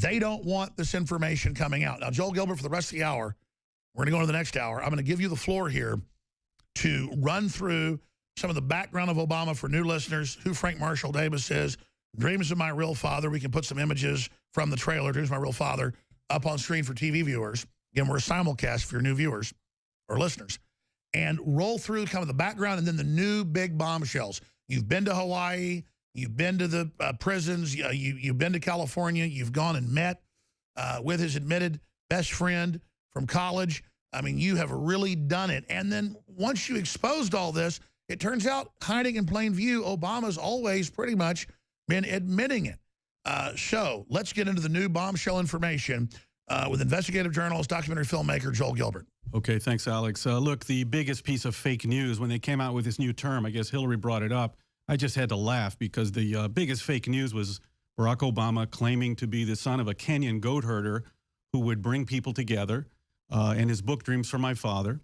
They don't want this information coming out. Now, Joel Gilbert, for the rest of the hour, we're going to go into the next hour. I'm going to give you the floor here to run through some of the background of Obama for new listeners, who Frank Marshall Davis is, Dreams of My Real Father. We can put some images from the trailer, Dreams of My Real Father, up on screen for TV viewers. Again, we're a simulcast for your new viewers or listeners. And roll through kind of the background and then the new big bombshells. You've been to Hawaii. You've been to the prisons. You've been to California. You've gone and met with his admitted best friend from college. I mean, you have really done it. And then once you exposed all this, it turns out, hiding in plain view, Obama's always pretty much been admitting it. So let's get into the new bombshell information with investigative journalist, documentary filmmaker Joel Gilbert. Okay, thanks, Alex. Look, the biggest piece of fake news, when they came out with this new term, I guess Hillary brought it up, I just had to laugh because the biggest fake news was Barack Obama claiming to be the son of a Kenyan goat herder who would bring people together. In his book, Dreams from My Father,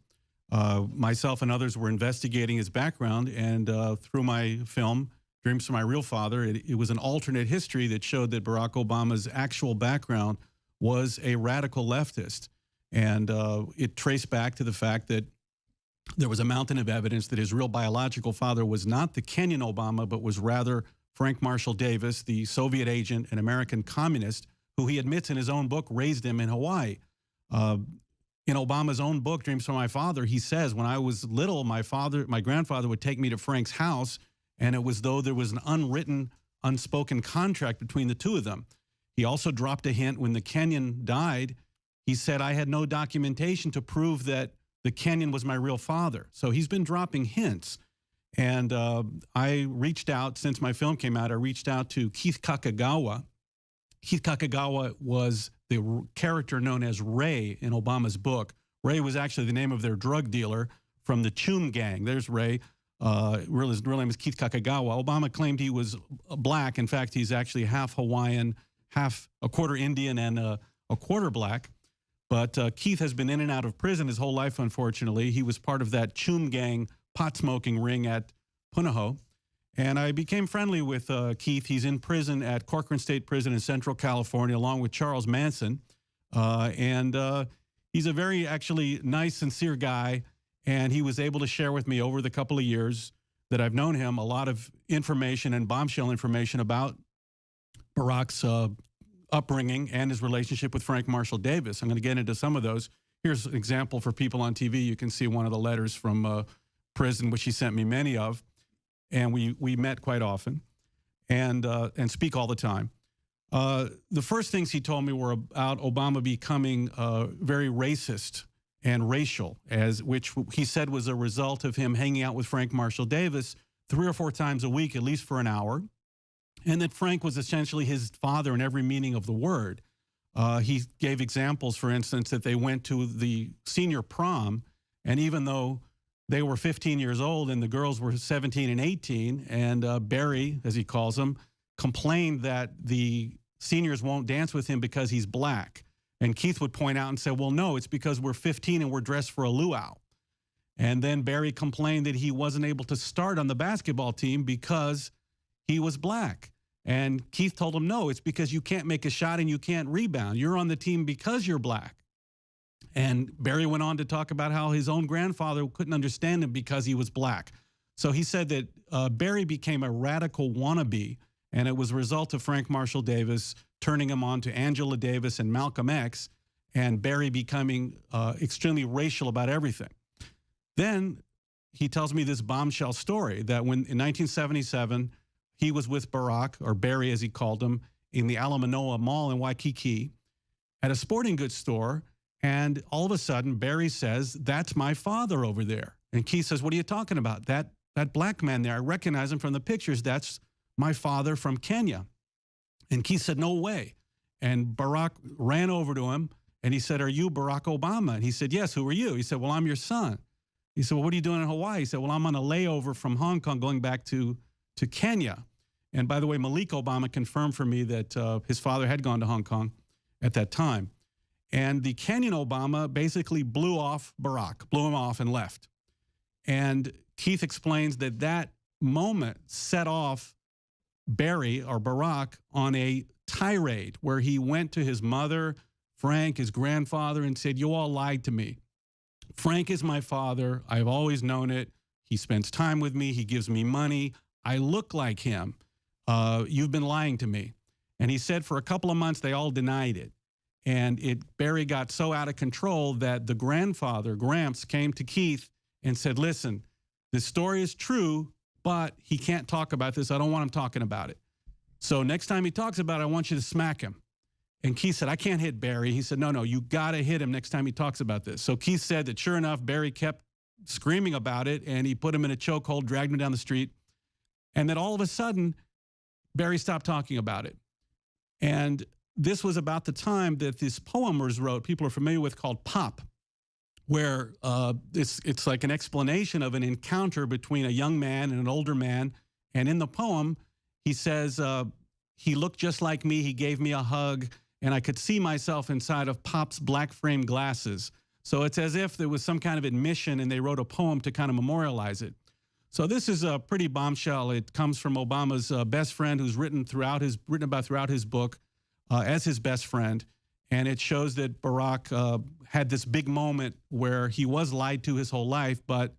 myself and others were investigating his background, and through my film, Dreams from My Real Father, it was an alternate history that showed that Barack Obama's actual background was a radical leftist. And it traced back to the fact that there was a mountain of evidence that his real biological father was not the Kenyan Obama, but was rather Frank Marshall Davis, the Soviet agent and American communist, who he admits in his own book raised him in Hawaii. In Obama's own book, Dreams from My Father, he says, when I was little, my grandfather would take me to Frank's house, and it was though there was an unwritten, unspoken contract between the two of them. He also dropped a hint when the Kenyan died. He said, I had no documentation to prove that the Kenyan was my real father. So he's been dropping hints. And I reached out, since my film came out, I reached out to Keith Kakagawa. Keith Kakagawa was the character known as Ray in Obama's book. Ray was actually the name of their drug dealer from the Chum gang. There's Ray. His real name is Keith Kakagawa. Obama claimed he was black. In fact, he's actually half Hawaiian, a quarter Indian, and a quarter black. But Keith has been in and out of prison his whole life, unfortunately. He was part of that Chum gang pot-smoking ring at Punahou. And I became friendly with Keith. He's in prison at Corcoran State Prison in Central California, along with Charles Manson. He's a very, actually, nice, sincere guy. And he was able to share with me over the couple of years that I've known him a lot of information and bombshell information about Barack's upbringing and his relationship with Frank Marshall Davis. I'm going to get into some of those. Here's an example for people on TV. You can see one of the letters from prison, which he sent me many of. And we met quite often and speak all the time. The first things he told me were about Obama becoming very racist and racial, which he said was a result of him hanging out with Frank Marshall Davis 3 or 4 times a week, at least for an hour, and that Frank was essentially his father in every meaning of the word. He gave examples, for instance, that they went to the senior prom, and even though they were 15 years old and the girls were 17 and 18, and Barry, as he calls him, complained that the seniors won't dance with him because he's black. And Keith would point out and say, well, no, it's because we're 15 and we're dressed for a luau. And then Barry complained that he wasn't able to start on the basketball team because he was black. And Keith told him, no, it's because you can't make a shot and you can't rebound. You're on the team because you're black. And Barry went on to talk about how his own grandfather couldn't understand him because he was black. So he said that Barry became a radical wannabe, and it was a result of Frank Marshall Davis turning him on to Angela Davis and Malcolm X, and Barry becoming extremely racial about everything. Then he tells me this bombshell story that when in 1977, he was with Barack, or Barry as he called him, in the Ala Manoa Mall in Waikiki at a sporting goods store. And all of a sudden, Barry says, that's my father over there. And Keith says, what are you talking about? That black man there, I recognize him from the pictures. That's my father from Kenya. And Keith said, no way. And Barack ran over to him and he said, are you Barack Obama? And he said, yes, who are you? He said, well, I'm your son. He said, well, what are you doing in Hawaii? He said, well, I'm on a layover from Hong Kong going back to Kenya. And by the way, Malik Obama confirmed for me that his father had gone to Hong Kong at that time. And the Kenyan Obama basically blew off Barack, blew him off and left. And Keith explains that that moment set off Barry or Barack on a tirade where he went to his mother, Frank, his grandfather, and said, "You all lied to me. Frank is my father. I've always known it. He spends time with me. He gives me money. I look like him. You've been lying to me." And he said for a couple of months, they all denied it. And Barry got so out of control that the grandfather, Gramps, came to Keith and said, "Listen, this story is true, but he can't talk about this. I don't want him talking about it. So next time he talks about it, I want you to smack him." And Keith said, "I can't hit Barry." He said, no, you got to hit him next time he talks about this. So Keith said that sure enough, Barry kept screaming about it, and he put him in a chokehold, dragged him down the street. And then all of a sudden, Barry stopped talking about it. And this was about the time that this poem was wrote, people are familiar with, called Pop, where it's like an explanation of an encounter between a young man and an older man. And in the poem, he says, he looked just like me, he gave me a hug, and I could see myself inside of Pop's black frame glasses. So it's as if there was some kind of admission and they wrote a poem to kind of memorialize it. So this is a pretty bombshell. It comes from Obama's best friend, who's written about throughout his book as his best friend. And it shows that Barack had this big moment where he was lied to his whole life, but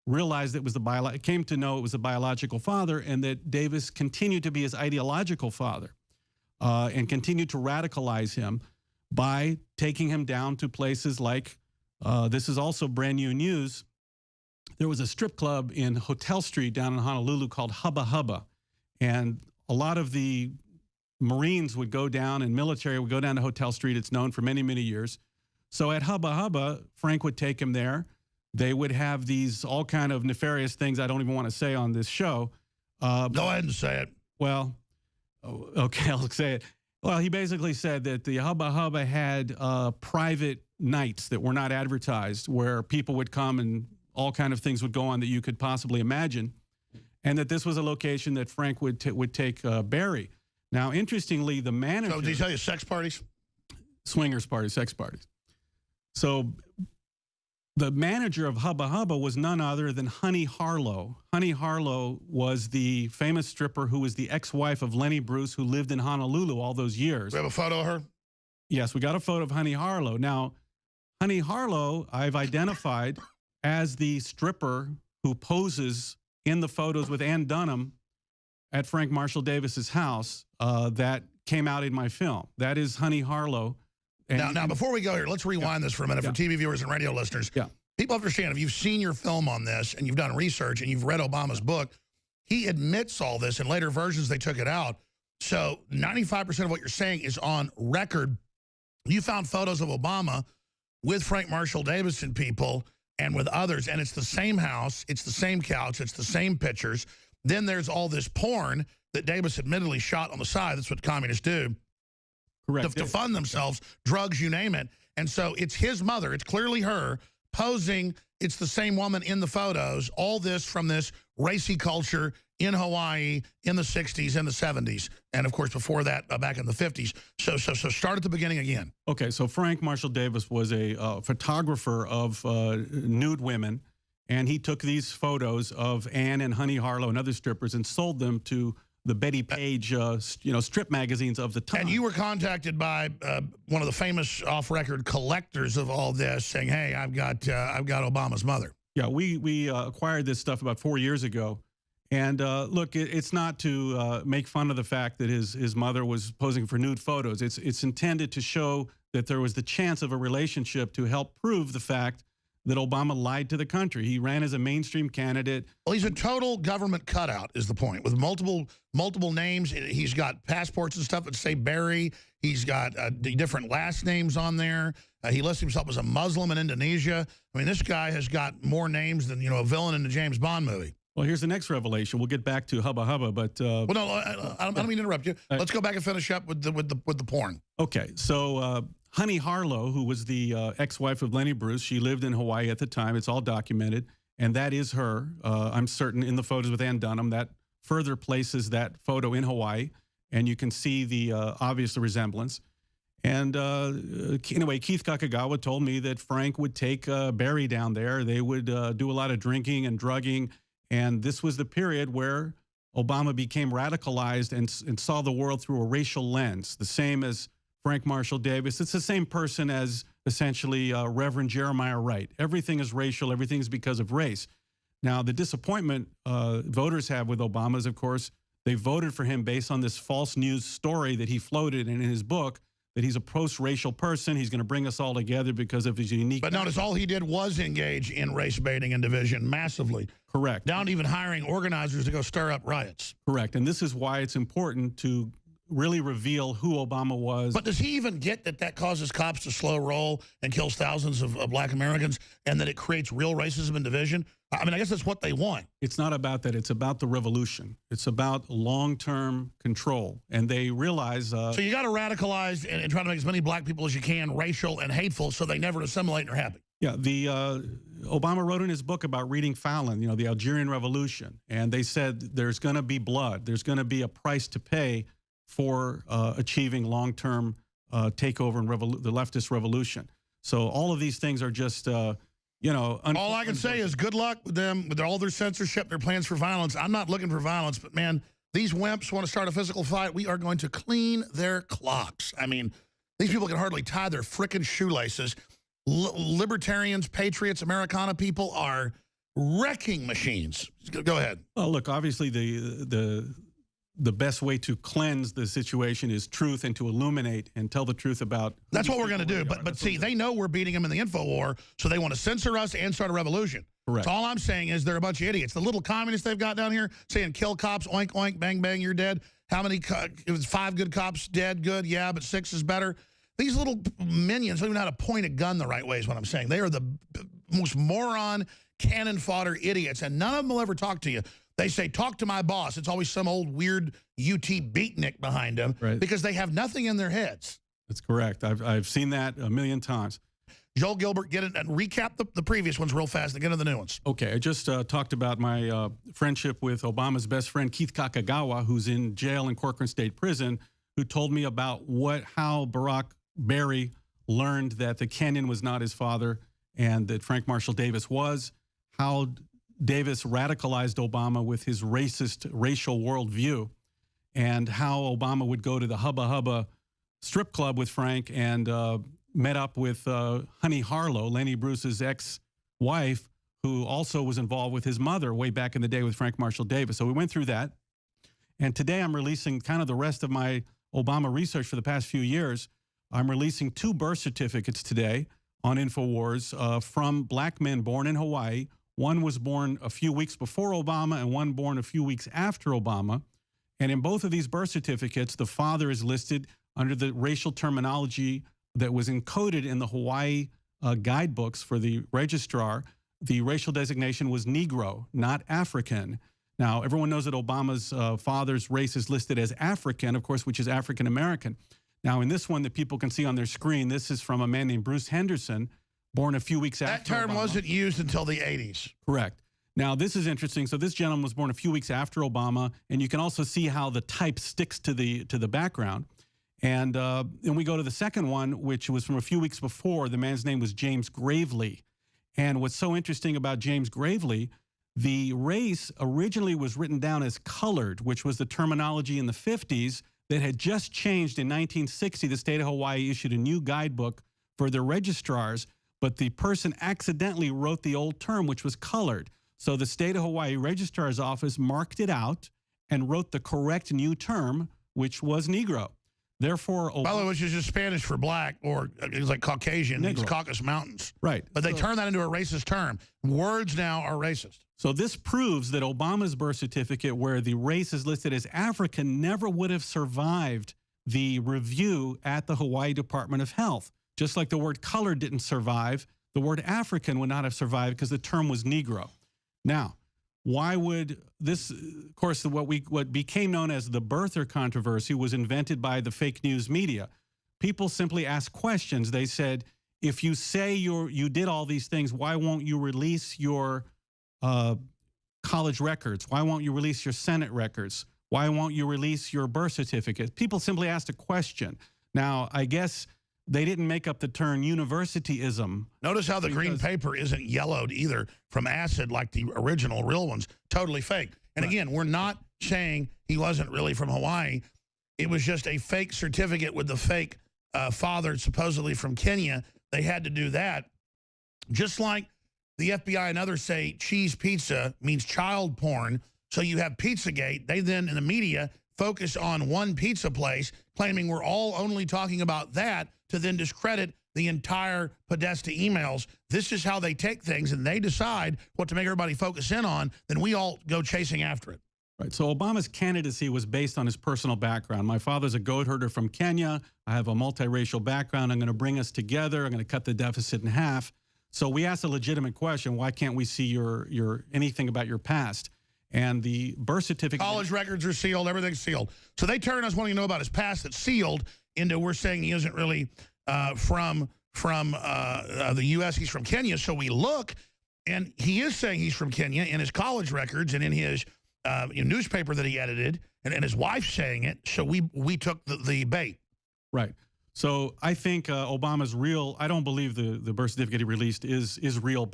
realized it was came to know it was the biological father, and that Davis continued to be his ideological father and continued to radicalize him by taking him down to places like, this is also brand new news, there was a strip club in Hotel Street down in Honolulu called Hubba Hubba. And a lot of the Marines would go down and military would go down to Hotel Street. It's known for many, many years. So at Hubba Hubba, Frank would take him there. They would have these all kind of nefarious things I don't even want to say on this show. Go ahead and say it. Well, okay, I'll say it. Well, he basically said that the Hubba Hubba had private nights that were not advertised, where people would come and all kind of things would go on that you could possibly imagine, and that this was a location that Frank would take Barry. Now, interestingly, the manager... So did he tell you sex parties? Swingers parties, sex parties. So the manager of Hubba Hubba was none other than Honey Harlow. Honey Harlow was the famous stripper who was the ex-wife of Lenny Bruce, who lived in Honolulu all those years. We have a photo of her? Yes, we got a photo of Honey Harlow. Now, Honey Harlow, I've identified as the stripper who poses in the photos with Ann Dunham at Frank Marshall Davis's house that came out in my film. That is Honey Harlow. And now, before we go here, let's rewind this for a minute for TV viewers and radio listeners. People understand, if you've seen your film on this and you've done research and you've read Obama's book, he admits all this. In later versions, they took it out. So 95% of what you're saying is on record. You found photos of Obama with Frank Marshall Davis and people and with others, and it's the same house, it's the same couch, it's the same pictures. Then there's all this porn that Davis admittedly shot on the side. That's what communists do. Correct. To fund themselves, drugs, you name it. And so it's his mother, it's clearly her, posing. It's the same woman in the photos. All this from this racy culture in Hawaii in the 60s and the 70s. And, of course, before that, back in the 50s. So start at the beginning again. Okay, so Frank Marshall Davis was a photographer of nude women, and he took these photos of Ann and Honey Harlow and other strippers and sold them to the Betty Page, strip magazines of the time. And you were contacted by one of the famous off-record collectors of all this, saying, "Hey, I've got Obama's mother." Yeah, we acquired this stuff about 4 years ago, and look, it's not to make fun of the fact that his mother was posing for nude photos. It's intended to show that there was the chance of a relationship to help prove the fact that Obama lied to the country. He ran as a mainstream candidate. Well, he's a total government cutout, is the point, with multiple names. He's got passports and stuff that say Barry. He's got different last names on there. He lists himself as a Muslim in Indonesia. I mean, this guy has got more names than, a villain in the James Bond movie. Well, here's the next revelation. We'll get back to Hubba Hubba, but well, no, I don't mean to interrupt you. Let's go back and finish up with the porn. Okay, so Honey Harlow, who was the ex-wife of Lenny Bruce, she lived in Hawaii at the time. It's all documented, and that is her. I'm certain in the photos with Ann Dunham, that further places that photo in Hawaii, and you can see the obvious resemblance. And anyway, Keith Kakagawa told me that Frank would take Barry down there. They would do a lot of drinking and drugging, and this was the period where Obama became radicalized and saw the world through a racial lens, the same as Frank Marshall Davis. It's the same person as essentially Reverend Jeremiah Wright. Everything is racial. Everything is because of race. Now, the disappointment voters have with Obama is, of course, they voted for him based on this false news story that he floated in his book, that he's a post-racial person. He's going to bring us all together because of his unique... But notice all he did was engage in race baiting and division massively. Correct. Down to even hiring organizers to go stir up riots. Correct. And this is why it's important to really reveal who Obama was. But does he even get that that causes cops to slow roll and kills thousands of black Americans and that it creates real racism and division? I mean, I guess that's what they want. It's not about that. It's about the revolution. It's about long-term control. And they realize... so you got to radicalize and try to make as many black people as you can racial and hateful so they never assimilate and are happy. Yeah, the Obama wrote in his book about reading Fallon, you know, the Algerian Revolution. And they said there's going to be blood. There's going to be a price to pay for achieving long-term takeover and the leftist revolution. So all of these things are just, you know... All I can say is good luck with them, with all their censorship, their plans for violence. I'm not looking for violence, but, man, these wimps want to start a physical fight. We are going to clean their clocks. I mean, these people can hardly tie their frickin' shoelaces. Libertarians, patriots, Americana people are wrecking machines. Go ahead. Well, look, obviously the best way to cleanse the situation is truth and to illuminate and tell the truth about... That's what we're going to do. But see, they know we're beating them in the info war, so they want to censor us and start a revolution. Correct. So all I'm saying is they're a bunch of idiots. The little communists they've got down here saying kill cops, oink, oink, bang, bang, you're dead. How many, it was 5 good cops dead, good, yeah, but 6 is better. These little minions don't even know how to point a gun the right way is what I'm saying. They are the most moron, cannon fodder idiots, and none of them will ever talk to you. They say, talk to my boss. It's always some old weird UT beatnik behind them because they have nothing in their heads. That's correct. I've seen that a million times. Joel Gilbert, get it and recap the previous ones real fast and get into the new ones. Okay, I just talked about my friendship with Obama's best friend, Keith Kakagawa, who's in jail in Corcoran State Prison, who told me about how Barack Berry learned that the Kenyan was not his father and that Frank Marshall Davis was, how Davis radicalized Obama with his racial worldview, and how Obama would go to the Hubba Hubba strip club with Frank and met up with Honey Harlow, Lenny Bruce's ex-wife, who also was involved with his mother way back in the day with Frank Marshall Davis. So we went through that. And today I'm releasing kind of the rest of my Obama research for the past few years. I'm releasing 2 birth certificates today on InfoWars from black men born in Hawaii. One was born a few weeks before Obama and one born a few weeks after Obama. And in both of these birth certificates, the father is listed under the racial terminology that was encoded in the Hawaii guidebooks for the registrar. The racial designation was Negro, not African. Now, everyone knows that Obama's father's race is listed as African, of course, which is African American. Now, in this one that people can see on their screen, this is from a man named Bruce Henderson, born a few weeks after That term Obama. wasn't used until the 80s. Correct. Now, this is interesting. So this gentleman was born a few weeks after Obama, and you can also see how the type sticks to the background. And then we go to the second one, which was from a few weeks before. The man's name was James Gravely. And what's so interesting about James Gravely, the race originally was written down as colored, which was the terminology in the 50s that had just changed in 1960. The state of Hawaii issued a new guidebook for their registrars, but the person accidentally wrote the old term, which was colored. So the state of Hawaii registrar's office marked it out and wrote the correct new term, which was Negro. Therefore, by the way, which is just Spanish for black, or it's like Caucasian, means Caucasus Mountains. Right. But they turned that into a racist term. Words now are racist. So this proves that Obama's birth certificate, where the race is listed as African, never would have survived the review at the Hawaii Department of Health. Just like the word color didn't survive, the word African would not have survived because the term was Negro. Now, why would this, of course, what became known as the birther controversy was invented by the fake news media. People simply asked questions. They said, if you say you did all these things, why won't you release your college records? Why won't you release your Senate records? Why won't you release your birth certificate? People simply asked a question. Now, I guess they didn't make up the term universityism. Notice how the green paper isn't yellowed either from acid like the original real ones. Totally fake. And again, we're not saying he wasn't really from Hawaii. It was just a fake certificate with the fake father supposedly from Kenya. They had to do that. Just like the FBI and others say cheese pizza means child porn, so you have Pizzagate. They then, in the media, focus on one pizza place, claiming we're all only talking about that to then discredit the entire Podesta emails. This is how they take things, and they decide what to make everybody focus in on. Then we all go chasing after it. Right. So Obama's candidacy was based on his personal background. My father's a goat herder from Kenya. I have a multiracial background. I'm going to bring us together. I'm going to cut the deficit in half. So we asked a legitimate question: why can't we see your anything about your past? And the birth certificate, college records are sealed, everything's sealed. So they turn us wanting to know about his past that's sealed into we're saying he isn't really from the U.S. He's from Kenya. So we look, and he is saying he's from Kenya in his college records and in his newspaper that he edited, and his wife's saying it. So we took the bait. Right. So I think Obama's real. I don't believe the birth certificate he released is real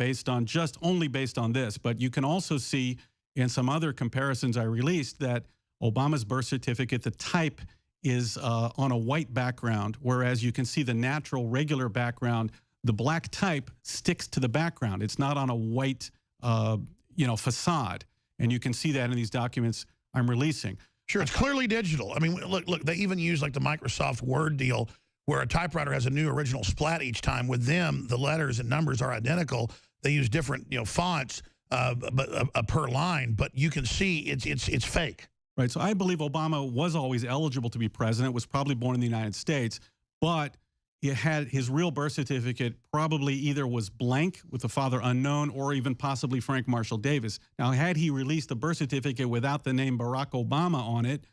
only based on this. But you can also see in some other comparisons I released that Obama's birth certificate, the type is on a white background, whereas you can see the natural regular background, the black type sticks to the background. It's not on a white facade. And you can see that in these documents I'm releasing. Sure, it's clearly digital. I mean, look, they even use like the Microsoft Word deal where a typewriter has a new original splat each time. With them, the letters and numbers are identical. They use different fonts per line, but you can see it's fake. Right. So I believe Obama was always eligible to be president, was probably born in the United States, but it had his real birth certificate probably either was blank with the father unknown or even possibly Frank Marshall Davis. Now, had he released a birth certificate without the name Barack Obama on it,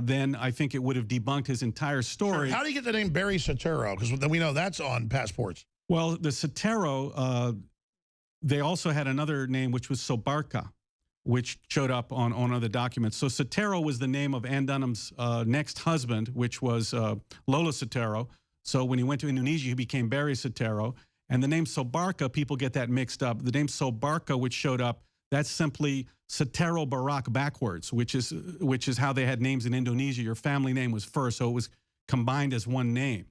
then I think it would have debunked his entire story. Sure. How do you get the name Barry Soetoro? Because we know that's on passports. Well, the Soetoro, they also had another name, which was Sobarka, which showed up on other documents. So Soetoro was the name of Ann Dunham's next husband, which was Lola Soetoro. So when he went to Indonesia, he became Barry Soetoro. And the name Sobarka, people get that mixed up. The name Sobarka, which showed up, that's simply Soetoro Barak backwards, which is how they had names in Indonesia. Your family name was first, so it was combined as one name.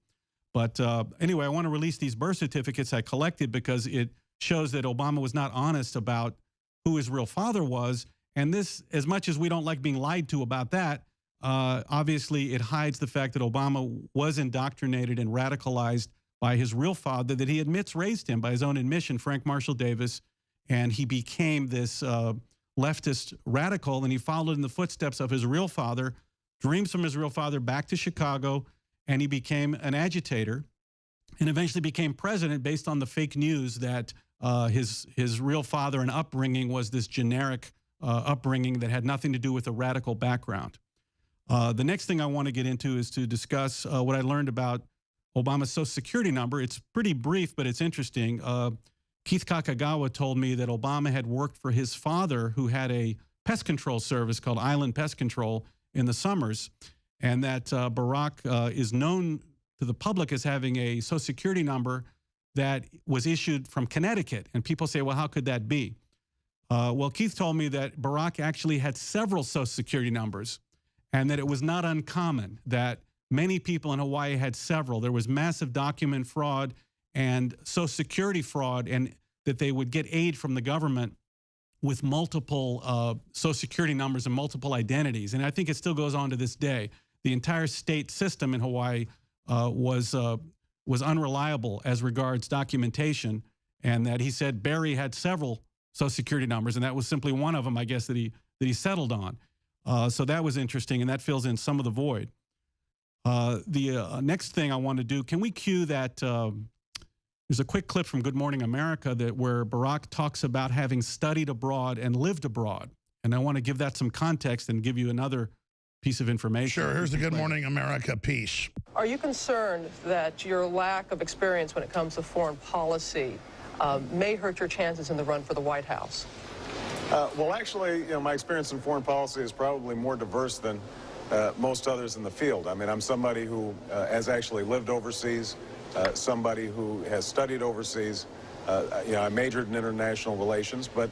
But anyway, I want to release these birth certificates I collected because it shows that Obama was not honest about who his real father was. And this, as much as we don't like being lied to about that, obviously it hides the fact that Obama was indoctrinated and radicalized by his real father that he admits raised him by his own admission, Frank Marshall Davis. And he became this leftist radical, and he followed in the footsteps of his real father, dreams from his real father back to Chicago, and he became an agitator and eventually became president based on the fake news that his real father and upbringing was this generic upbringing that had nothing to do with a radical background. The next thing I want to get into is to discuss what I learned about Obama's Social Security number. It's pretty brief, but it's interesting. Keith Kakagawa told me that Obama had worked for his father, who had a pest control service called Island Pest Control in the summers, and that Barack is known to the public as having a Social Security number that was issued from Connecticut. And people say, well, how could that be? Well, Keith told me that Barack actually had several Social Security numbers and that it was not uncommon that many people in Hawaii had several. There was massive document fraud and Social Security fraud, and that they would get aid from the government with multiple Social Security numbers and multiple identities. And I think it still goes on to this day. The entire state system in Hawaii was unreliable as regards documentation, and that he said Barry had several Social Security numbers, and that was simply one of them, I guess, that he settled on. So that was interesting, and that fills in some of the void. The next thing I want to do, can we cue that? There's a quick clip from Good Morning America where Barack talks about having studied abroad and lived abroad, and I want to give that some context and give you another piece of information. Sure, here's the Good Morning America piece. Are you concerned that your lack of experience when it comes to foreign policy may hurt your chances in the run for the White House? Well, actually, my experience in foreign policy is probably more diverse than most others in the field. I mean, I'm somebody who has actually lived overseas, somebody who has studied overseas. I majored in international relations, but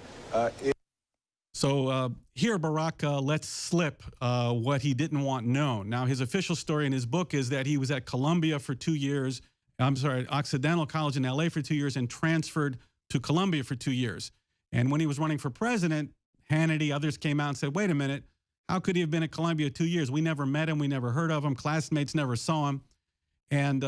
So here, Barack lets slip what he didn't want known. Now, his official story in his book is that he was at Columbia for 2 years. I'm sorry, Occidental College in LA for 2 years and transferred to Columbia for 2 years. And when he was running for president, Hannity, others came out and said, wait a minute, how could he have been at Columbia 2 years? We never met him. We never heard of him. Classmates never saw him. And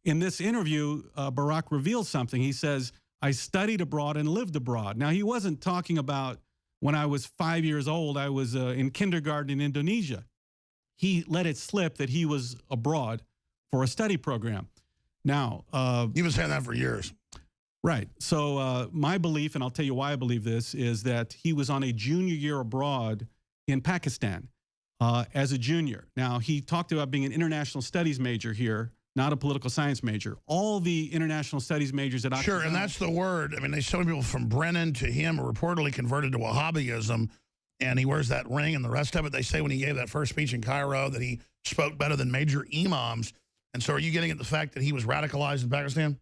in this interview, Barack reveals something. He says, I studied abroad and lived abroad. Now, he wasn't talking about when I was 5 years old, I was in kindergarten in Indonesia. He let it slip that he was abroad for a study program. Now, you've been saying that for years. Right. So my belief, and I'll tell you why I believe this, is that he was on a junior year abroad in Pakistan as a junior. Now, he talked about being an international studies major here, not a political science major. All the international studies majors at Occidental. Sure, and that's the word. I mean, there's so many people from Brennan to him are reportedly converted to Wahhabism, and he wears that ring and the rest of it. They say when he gave that first speech in Cairo that he spoke better than major imams. And so are you getting at the fact that he was radicalized in Pakistan?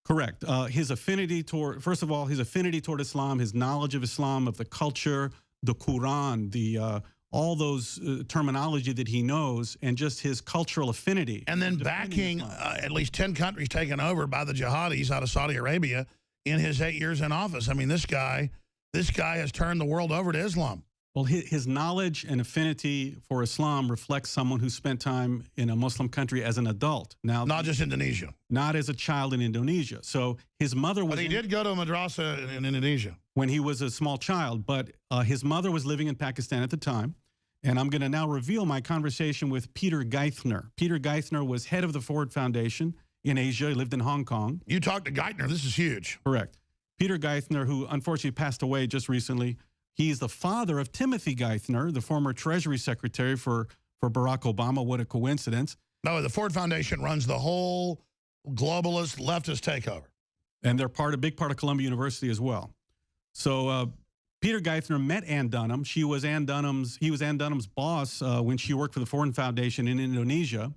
Correct. His affinity toward, first of all, his affinity toward Islam, his knowledge of Islam, of the culture, the Quran, the all those terminology that he knows, and just his cultural affinity. And then backing at least 10 countries taken over by the jihadis out of Saudi Arabia in his 8 years in office. I mean, this guy has turned the world over to Islam. Well, his knowledge and affinity for Islam reflects someone who spent time in a Muslim country as an adult. Now, not just Indonesia. Not as a child in Indonesia. So his mother was... But he did go to a madrasa in Indonesia. When he was a small child. But his mother was living in Pakistan at the time. And I'm going to now reveal my conversation with Peter Geithner. Peter Geithner was head of the Ford Foundation in Asia. He lived in Hong Kong. You talked to Geithner. This is huge. Correct. Peter Geithner, who unfortunately passed away just recently. He's the father of Timothy Geithner, the former Treasury Secretary for Barack Obama. What a coincidence. No, the Ford Foundation runs the whole globalist leftist takeover. And they're a big part of Columbia University as well. So Peter Geithner met Ann Dunham. He was Ann Dunham's boss when she worked for the Ford Foundation in Indonesia.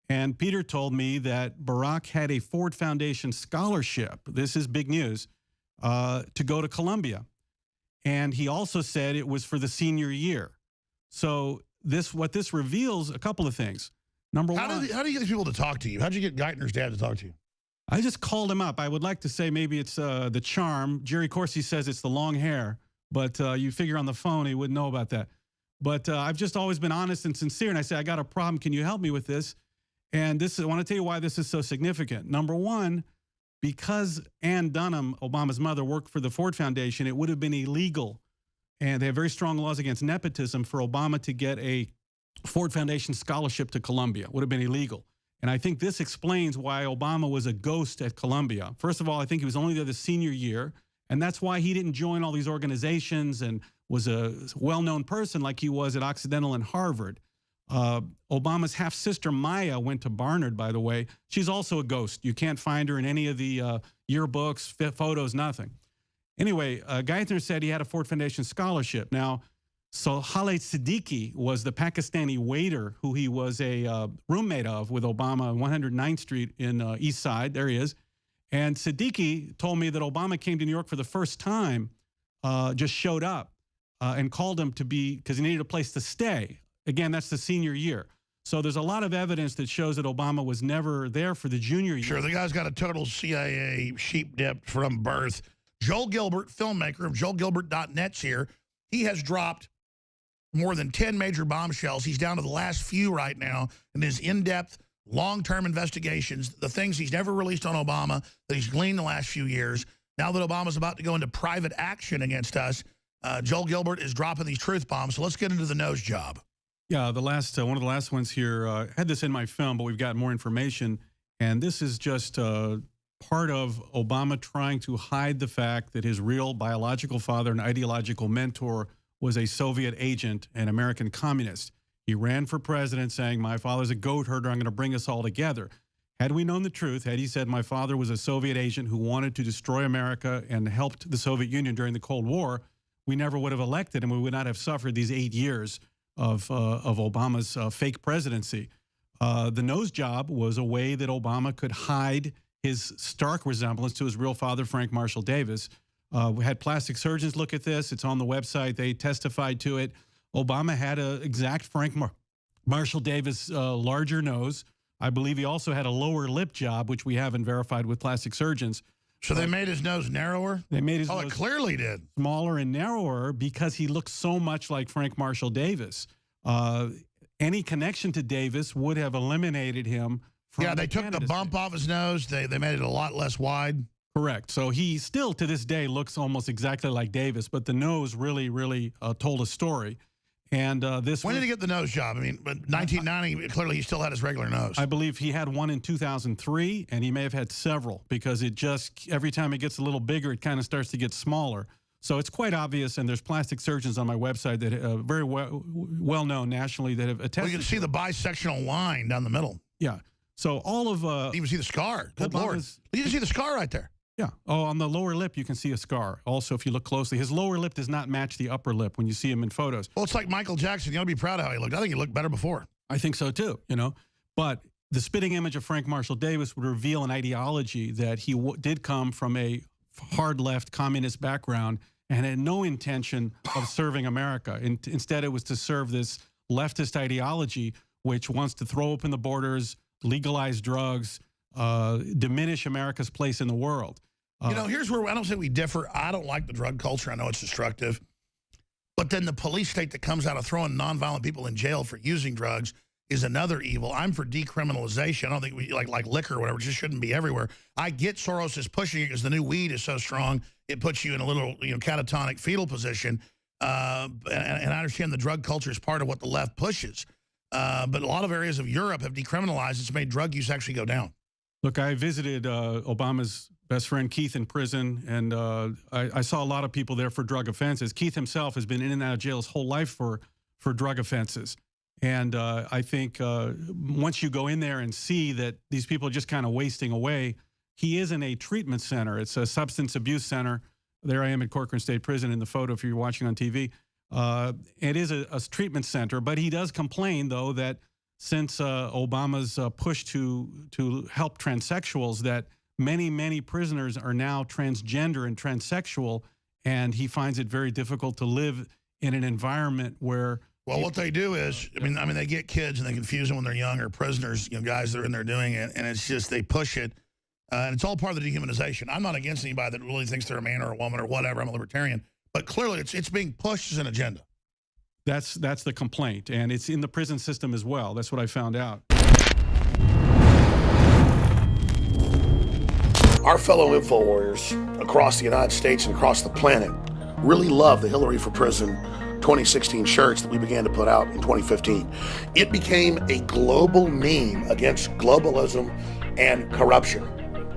And Peter told me that Barack had a Ford Foundation scholarship. This is big news, to go to Columbia. And he also said it was for the senior year. So what this reveals a couple of things. Number one, how do you get these people to talk to you? How did you get Geithner's dad to talk to you? I just called him up. I would like to say maybe it's the charm. Jerry Corsi says it's the long hair, but you figure on the phone he wouldn't know about that. But I've just always been honest and sincere, and I say, I got a problem. Can you help me with this? And I want to tell you why this is so significant. Number one, because Ann Dunham, Obama's mother, worked for the Ford Foundation, it would have been illegal, and they have very strong laws against nepotism, for Obama to get a Ford Foundation scholarship to Columbia. It would have been illegal. And I think this explains why Obama was a ghost at Columbia. First of all, I think he was only there the senior year, and that's why he didn't join all these organizations and was a well-known person like he was at Occidental and Harvard. Obama's half-sister Maya went to Barnard, by the way. She's also a ghost. You can't find her in any of the yearbooks, photos, nothing. Anyway, Geithner said he had a Ford Foundation scholarship. Now, so Khaled Siddiqui was the Pakistani waiter who he was a roommate of with Obama on 109th Street in East Side. There he is. And Siddiqui told me that Obama came to New York for the first time, just showed up and called him because he needed a place to stay. Again, that's the senior year. So there's a lot of evidence that shows that Obama was never there for the junior year. Sure, the guy's got a total CIA sheep dip from birth. Joel Gilbert, filmmaker of joelgilbert.net's here. He has dropped more than 10 major bombshells. He's down to the last few right now in his in-depth, long-term investigations, the things he's never released on Obama that he's gleaned the last few years. Now that Obama's about to go into private action against us, Joel Gilbert is dropping these truth bombs. So let's get into the nose job. Yeah, the last one of the last ones here, had this in my film, but we've got more information. And this is just part of Obama trying to hide the fact that his real biological father and ideological mentor was a Soviet agent and American communist. He ran for president saying, my father's a goat herder, I'm going to bring us all together. Had we known the truth, had he said my father was a Soviet agent who wanted to destroy America and helped the Soviet Union during the Cold War, we never would have elected him. We would not have suffered these 8 years of Obama's fake presidency. The nose job was a way that Obama could hide his stark resemblance to his real father, Frank Marshall Davis. We had plastic surgeons look at this. It's on the website. They testified to it. Obama had an exact Frank Marshall Davis larger nose. I believe he also had a lower lip job, which we haven't verified with plastic surgeons. So they made his nose narrower? They made his it nose clearly did. smaller and narrower because he looked so much like Frank Marshall Davis. Any connection to Davis would have eliminated him from Yeah, they took the bump off his nose. They made it a lot less wide. Correct. So he still, to this day, looks almost exactly like Davis, but the nose really told a story. And when did he get the nose job? I mean, but 1990, clearly he still had his regular nose. I believe he had one in 2003, and he may have had several because it just, every time it gets a little bigger, it kind of starts to get smaller. So it's quite obvious, and there's plastic surgeons on my website that very well known nationally that have attested. Well, you can see the bisectional line down the middle. Yeah. So all of you even see the scar. Good Lord. You can see the scar right there. Yeah. Oh, on the lower lip, you can see a scar. Also, if you look closely, his lower lip does not match the upper lip when you see him in photos. Well, it's like Michael Jackson. You ought to be proud of how he looked. I think he looked better before. I think so, too, you know. But the spitting image of Frank Marshall Davis would reveal an ideology that he did come from a hard left communist background and had no intention of serving America. Instead, it was to serve this leftist ideology, which wants to throw open the borders, legalize drugs, diminish America's place in the world. You know, here's where I don't say we differ. I don't like the drug culture. I know it's destructive. But then the police state that comes out of throwing nonviolent people in jail for using drugs is another evil. I'm for decriminalization. I don't think we like liquor or whatever. It just shouldn't be everywhere. I get Soros is pushing it because the new weed is so strong. It puts you in a little, catatonic fetal position. And I understand the drug culture is part of what the left pushes. But a lot of areas of Europe have decriminalized. It's made drug use actually go down. Look, I visited Obama's best friend Keith in prison, and I saw a lot of people there for drug offenses. Keith himself has been in and out of jail his whole life for drug offenses. And I think once you go in there and see that these people are just kind of wasting away, he is in a treatment center. It's a substance abuse center. There I am at Corcoran State Prison in the photo if you're watching on TV. It is a treatment center, but he does complain, though, that since Obama's push to help transsexuals, that many prisoners are now transgender and transsexual, and he finds it very difficult to live in an environment where... Well, what they do is, I mean, they get kids and they confuse them when they're young, or prisoners, guys that are in there doing it, and it's just they push it, and it's all part of the dehumanization. I'm not against anybody that really thinks they're a man or a woman or whatever. I'm a libertarian, but clearly it's being pushed as an agenda. That's the complaint, and it's in the prison system as well. That's what I found out. Our fellow info warriors across the United States and across the planet really love the Hillary for Prison 2016 shirts that we began to put out in 2015. It became a global meme against globalism and corruption,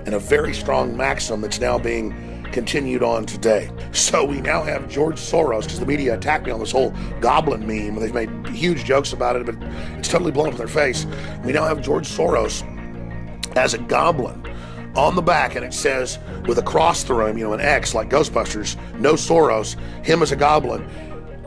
and a very strong maxim that's now being continued on today. So we now have George Soros, because the media attacked me on this whole goblin meme, and they've made huge jokes about it, but it's totally blown up in their face. We now have George Soros as a goblin on the back, and it says, with a cross through him, an X like Ghostbusters, no Soros, him as a goblin.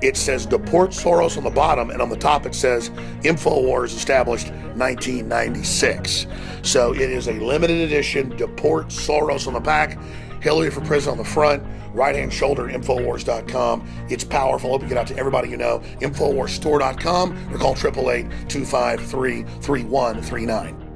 It says deport Soros on the bottom, and on the top it says InfoWars established 1996. So it is a limited edition, deport Soros on the back, Hillary for Prison on the front, right-hand shoulder, Infowars.com. It's powerful. Hope you get out to everybody you know. Infowarsstore.com or call 888-253-3139.